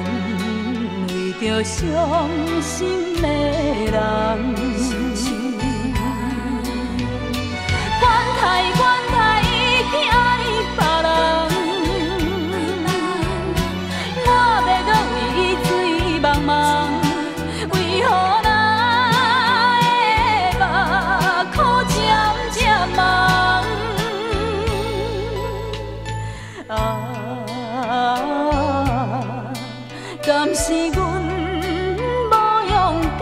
安慰着伤心的人。管他管他，伊去爱别人，我要搁为伊醉茫茫，为何咱的目眶渐渐红？敢是阮无勇敢，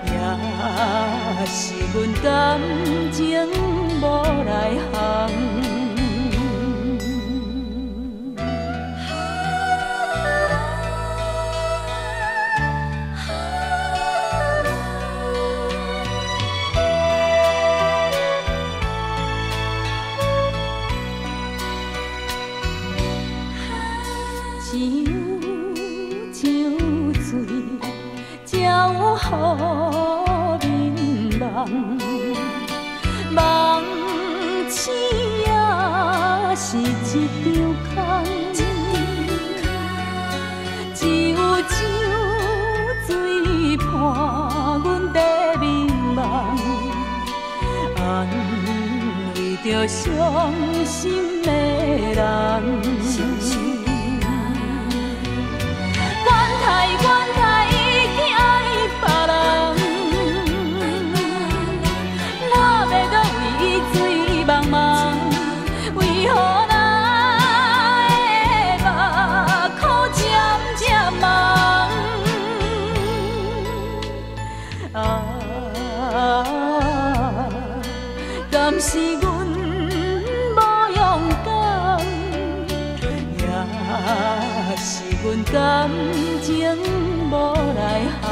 也是阮感情无来行？只有酒醉，才有好眠梦。梦醒也是一场空，只有酒醉伴阮在眠梦，安慰着伤心的人。管他伊去爱别人，我要搁为伊醉茫茫，为何咱的目眶渐渐红？敢是阮无勇敢，也是阮感情无来行？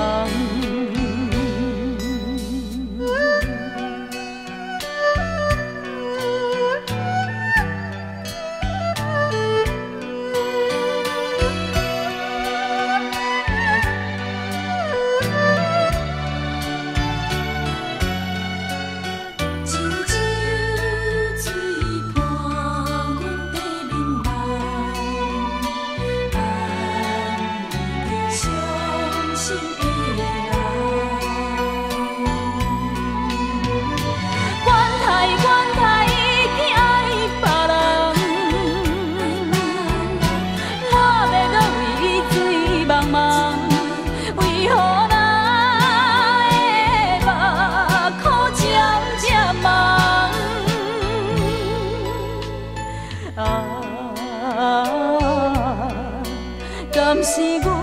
敢是阮